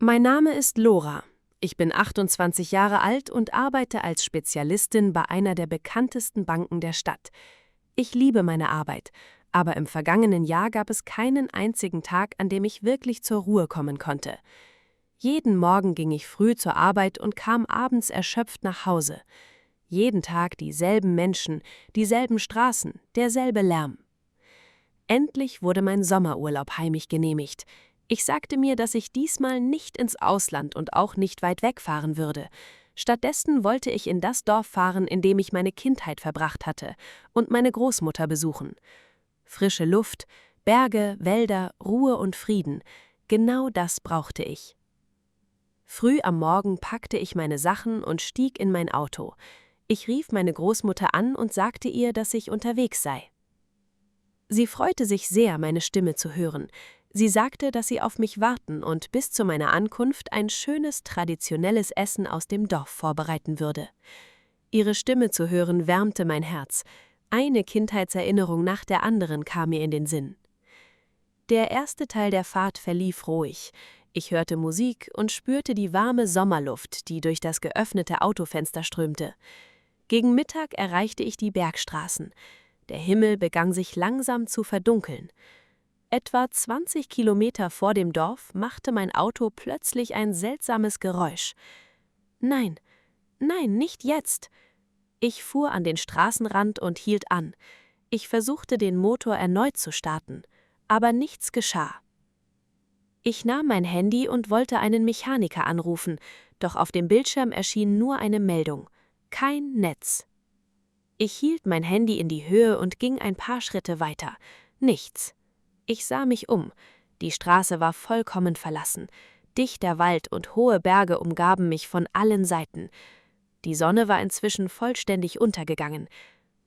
Mein Name ist Lora. Ich bin 28 Jahre alt und arbeite als Spezialistin bei einer der bekanntesten Banken der Stadt. Ich liebe meine Arbeit, aber im vergangenen Jahr gab es keinen einzigen Tag, an dem ich wirklich zur Ruhe kommen konnte. Jeden Morgen ging ich früh zur Arbeit und kam abends erschöpft nach Hause. Jeden Tag dieselben Menschen, dieselben Straßen, derselbe Lärm. Endlich wurde mein Sommerurlaub heimlich genehmigt. Ich sagte mir, dass ich diesmal nicht ins Ausland und auch nicht weit wegfahren würde. Stattdessen wollte ich in das Dorf fahren, in dem ich meine Kindheit verbracht hatte, und meine Großmutter besuchen. Frische Luft, Berge, Wälder, Ruhe und Frieden, genau das brauchte ich. Früh am Morgen packte ich meine Sachen und stieg in mein Auto. Ich rief meine Großmutter an und sagte ihr, dass ich unterwegs sei. Sie freute sich sehr, meine Stimme zu hören. Sie sagte, dass sie auf mich warten und bis zu meiner Ankunft ein schönes, traditionelles Essen aus dem Dorf vorbereiten würde. Ihre Stimme zu hören wärmte mein Herz. Eine Kindheitserinnerung nach der anderen kam mir in den Sinn. Der erste Teil der Fahrt verlief ruhig. Ich hörte Musik und spürte die warme Sommerluft, die durch das geöffnete Autofenster strömte. Gegen Mittag erreichte ich die Bergstraßen. Der Himmel begann sich langsam zu verdunkeln. Etwa 20 Kilometer vor dem Dorf machte mein Auto plötzlich ein seltsames Geräusch. Nein, nein, nicht jetzt! Ich fuhr an den Straßenrand und hielt an. Ich versuchte, den Motor erneut zu starten, aber nichts geschah. Ich nahm mein Handy und wollte einen Mechaniker anrufen, doch auf dem Bildschirm erschien nur eine Meldung: kein Netz. Ich hielt mein Handy in die Höhe und ging ein paar Schritte weiter. Nichts. Ich sah mich um. Die Straße war vollkommen verlassen. Dichter Wald und hohe Berge umgaben mich von allen Seiten. Die Sonne war inzwischen vollständig untergegangen.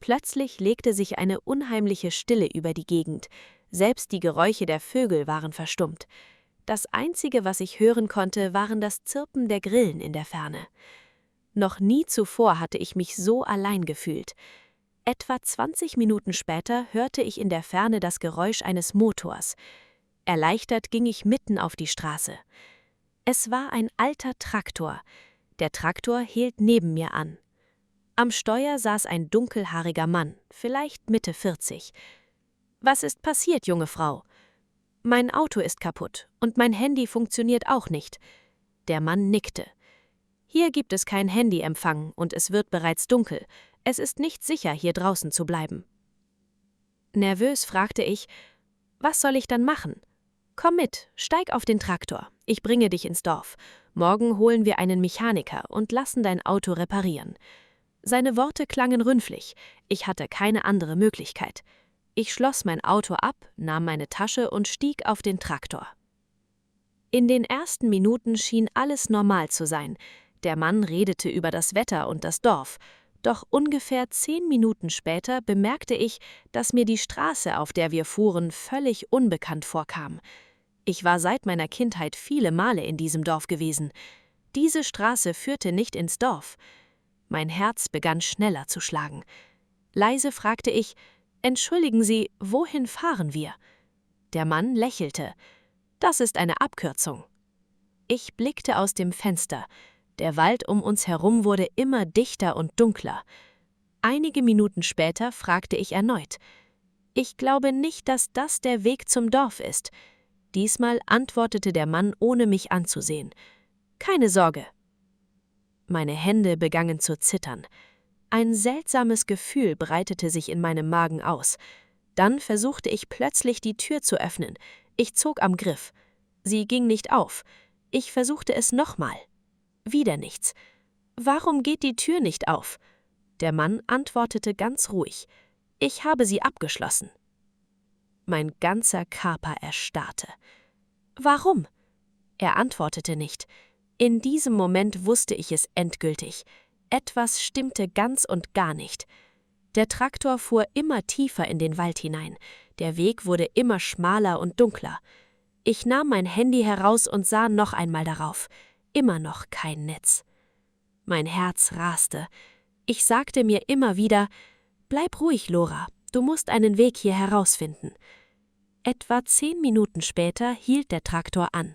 Plötzlich legte sich eine unheimliche Stille über die Gegend. Selbst die Geräusche der Vögel waren verstummt. Das Einzige, was ich hören konnte, waren das Zirpen der Grillen in der Ferne. Noch nie zuvor hatte ich mich so allein gefühlt. Etwa 20 Minuten später hörte ich in der Ferne das Geräusch eines Motors. Erleichtert ging ich mitten auf die Straße. Es war ein alter Traktor. Der Traktor hielt neben mir an. Am Steuer saß ein dunkelhaariger Mann, vielleicht Mitte 40. »Was ist passiert, junge Frau?« »Mein Auto ist kaputt und mein Handy funktioniert auch nicht.« Der Mann nickte. »Hier gibt es kein Handyempfang und es wird bereits dunkel. Es ist nicht sicher, hier draußen zu bleiben.« Nervös fragte ich: »Was soll ich dann machen?« »Komm mit, steig auf den Traktor. Ich bringe dich ins Dorf. Morgen holen wir einen Mechaniker und lassen dein Auto reparieren.« Seine Worte klangen rühmlich. Ich hatte keine andere Möglichkeit. Ich schloss mein Auto ab, nahm meine Tasche und stieg auf den Traktor. In den ersten Minuten schien alles normal zu sein. Der Mann redete über das Wetter und das Dorf. Doch ungefähr 10 Minuten später bemerkte ich, dass mir die Straße, auf der wir fuhren, völlig unbekannt vorkam. Ich war seit meiner Kindheit viele Male in diesem Dorf gewesen. Diese Straße führte nicht ins Dorf. Mein Herz begann schneller zu schlagen. Leise fragte ich: »Entschuldigen Sie, wohin fahren wir?« Der Mann lächelte. »Das ist eine Abkürzung.« Ich blickte aus dem Fenster. Der Wald um uns herum wurde immer dichter und dunkler. Einige Minuten später fragte ich erneut: »Ich glaube nicht, dass das der Weg zum Dorf ist.« Diesmal antwortete der Mann, ohne mich anzusehen: »Keine Sorge.« Meine Hände begannen zu zittern. Ein seltsames Gefühl breitete sich in meinem Magen aus. Dann versuchte ich plötzlich, die Tür zu öffnen. Ich zog am Griff. Sie ging nicht auf. Ich versuchte es nochmal. Wieder nichts. »Warum geht die Tür nicht auf?« Der Mann antwortete ganz ruhig: »Ich habe sie abgeschlossen.« Mein ganzer Körper erstarrte. »Warum?« Er antwortete nicht. In diesem Moment wusste ich es endgültig. Etwas stimmte ganz und gar nicht. Der Traktor fuhr immer tiefer in den Wald hinein. Der Weg wurde immer schmaler und dunkler. Ich nahm mein Handy heraus und sah noch einmal darauf. Immer noch kein Netz. Mein Herz raste. Ich sagte mir immer wieder: »Bleib ruhig, Lora, du musst einen Weg hier herausfinden.« Etwa 10 Minuten später hielt der Traktor an.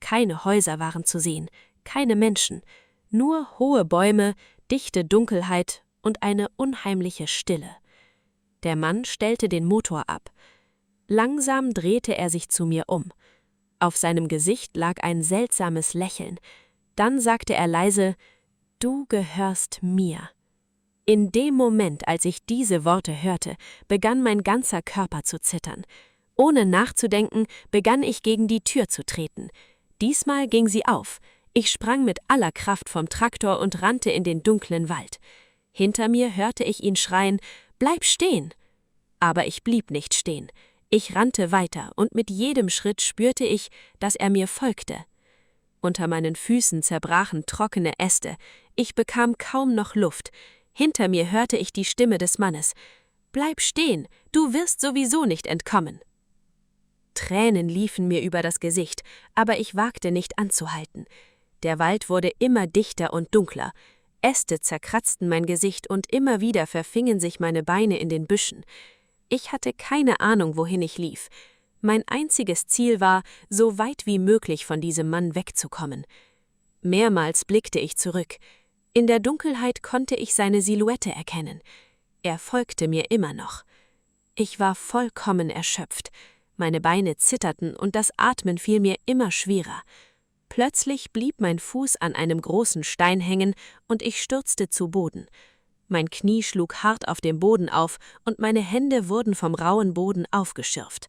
Keine Häuser waren zu sehen, keine Menschen, nur hohe Bäume, dichte Dunkelheit und eine unheimliche Stille. Der Mann stellte den Motor ab. Langsam drehte er sich zu mir um. Auf seinem Gesicht lag ein seltsames Lächeln. Dann sagte er leise: »Du gehörst mir.« In dem Moment, als ich diese Worte hörte, begann mein ganzer Körper zu zittern. Ohne nachzudenken, begann ich gegen die Tür zu treten. Diesmal ging sie auf. Ich sprang mit aller Kraft vom Traktor und rannte in den dunklen Wald. Hinter mir hörte ich ihn schreien: »Bleib stehen!« Aber ich blieb nicht stehen. Ich rannte weiter und mit jedem Schritt spürte ich, dass er mir folgte. Unter meinen Füßen zerbrachen trockene Äste. Ich bekam kaum noch Luft. Hinter mir hörte ich die Stimme des Mannes: »Bleib stehen, du wirst sowieso nicht entkommen.« Tränen liefen mir über das Gesicht, aber ich wagte nicht anzuhalten. Der Wald wurde immer dichter und dunkler. Äste zerkratzten mein Gesicht und immer wieder verfingen sich meine Beine in den Büschen. Ich hatte keine Ahnung, wohin ich lief. Mein einziges Ziel war, so weit wie möglich von diesem Mann wegzukommen. Mehrmals blickte ich zurück. In der Dunkelheit konnte ich seine Silhouette erkennen. Er folgte mir immer noch. Ich war vollkommen erschöpft. Meine Beine zitterten und das Atmen fiel mir immer schwerer. Plötzlich blieb mein Fuß an einem großen Stein hängen und ich stürzte zu Boden. Mein Knie schlug hart auf dem Boden auf und meine Hände wurden vom rauen Boden aufgeschürft.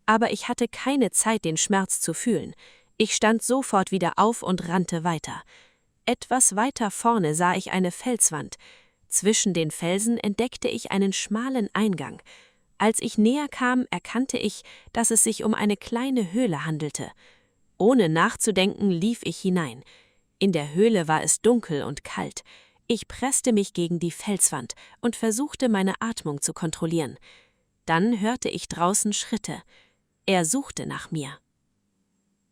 Aber ich hatte keine Zeit, den Schmerz zu fühlen. Ich stand sofort wieder auf und rannte weiter. Etwas weiter vorne sah ich eine Felswand. Zwischen den Felsen entdeckte ich einen schmalen Eingang. Als ich näher kam, erkannte ich, dass es sich um eine kleine Höhle handelte. Ohne nachzudenken lief ich hinein. In der Höhle war es dunkel und kalt. Ich presste mich gegen die Felswand und versuchte, meine Atmung zu kontrollieren. Dann hörte ich draußen Schritte. Er suchte nach mir.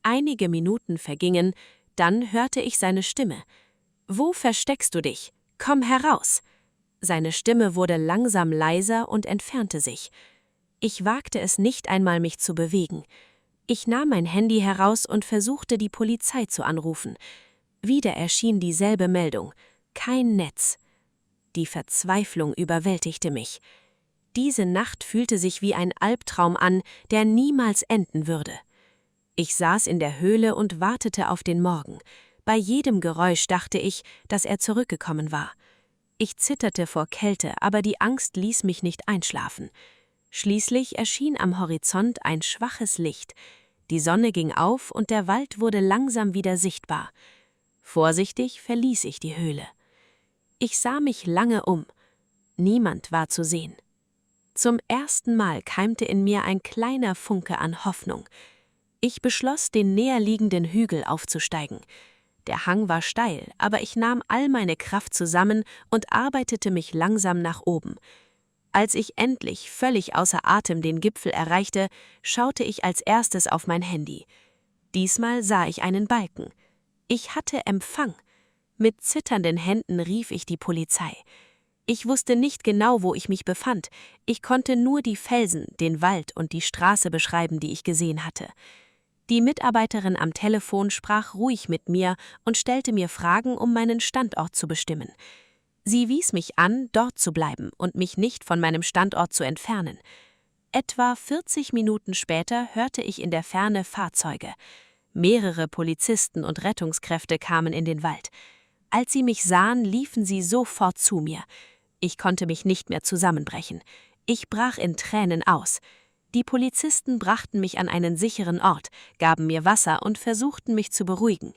Einige Minuten vergingen, dann hörte ich seine Stimme. »Wo versteckst du dich? Komm heraus!« Seine Stimme wurde langsam leiser und entfernte sich. Ich wagte es nicht einmal, mich zu bewegen. Ich nahm mein Handy heraus und versuchte, die Polizei zu anrufen. Wieder erschien dieselbe Meldung: kein Netz. Die Verzweiflung überwältigte mich. Diese Nacht fühlte sich wie ein Albtraum an, der niemals enden würde. Ich saß in der Höhle und wartete auf den Morgen. Bei jedem Geräusch dachte ich, dass er zurückgekommen war. Ich zitterte vor Kälte, aber die Angst ließ mich nicht einschlafen. Schließlich erschien am Horizont ein schwaches Licht. Die Sonne ging auf und der Wald wurde langsam wieder sichtbar. Vorsichtig verließ ich die Höhle. Ich sah mich lange um. Niemand war zu sehen. Zum ersten Mal keimte in mir ein kleiner Funke an Hoffnung. Ich beschloss, den näherliegenden Hügel aufzusteigen. Der Hang war steil, aber ich nahm all meine Kraft zusammen und arbeitete mich langsam nach oben. Als ich endlich völlig außer Atem den Gipfel erreichte, schaute ich als erstes auf mein Handy. Diesmal sah ich einen Balken. Ich hatte Empfang. Mit zitternden Händen rief ich die Polizei. Ich wusste nicht genau, wo ich mich befand. Ich konnte nur die Felsen, den Wald und die Straße beschreiben, die ich gesehen hatte. Die Mitarbeiterin am Telefon sprach ruhig mit mir und stellte mir Fragen, um meinen Standort zu bestimmen. Sie wies mich an, dort zu bleiben und mich nicht von meinem Standort zu entfernen. Etwa 40 Minuten später hörte ich in der Ferne Fahrzeuge. Mehrere Polizisten und Rettungskräfte kamen in den Wald. Als sie mich sahen, liefen sie sofort zu mir. Ich konnte mich nicht mehr zusammenbrechen. Ich brach in Tränen aus. Die Polizisten brachten mich an einen sicheren Ort, gaben mir Wasser und versuchten, mich zu beruhigen.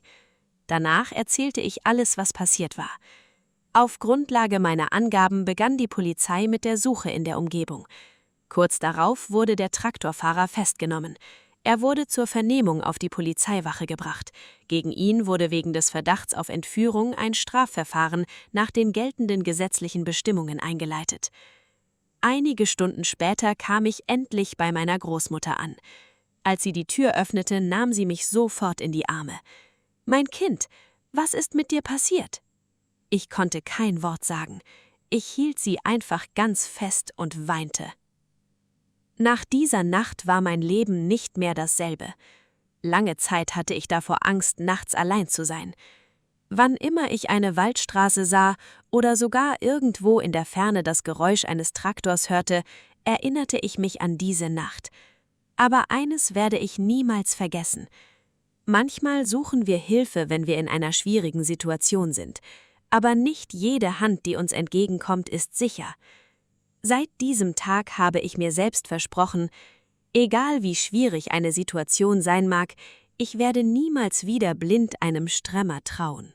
Danach erzählte ich alles, was passiert war. Auf Grundlage meiner Angaben begann die Polizei mit der Suche in der Umgebung. Kurz darauf wurde der Traktorfahrer festgenommen. Er wurde zur Vernehmung auf die Polizeiwache gebracht. Gegen ihn wurde wegen des Verdachts auf Entführung ein Strafverfahren nach den geltenden gesetzlichen Bestimmungen eingeleitet. Einige Stunden später kam ich endlich bei meiner Großmutter an. Als sie die Tür öffnete, nahm sie mich sofort in die Arme. »Mein Kind, was ist mit dir passiert?« Ich konnte kein Wort sagen. Ich hielt sie einfach ganz fest und weinte. Nach dieser Nacht war mein Leben nicht mehr dasselbe. Lange Zeit hatte ich davor Angst, nachts allein zu sein. Wann immer ich eine Waldstraße sah oder sogar irgendwo in der Ferne das Geräusch eines Traktors hörte, erinnerte ich mich an diese Nacht. Aber eines werde ich niemals vergessen. Manchmal suchen wir Hilfe, wenn wir in einer schwierigen Situation sind. Aber nicht jede Hand, die uns entgegenkommt, ist sicher. Seit diesem Tag habe ich mir selbst versprochen, egal wie schwierig eine Situation sein mag, ich werde niemals wieder blind einem Strämmer trauen.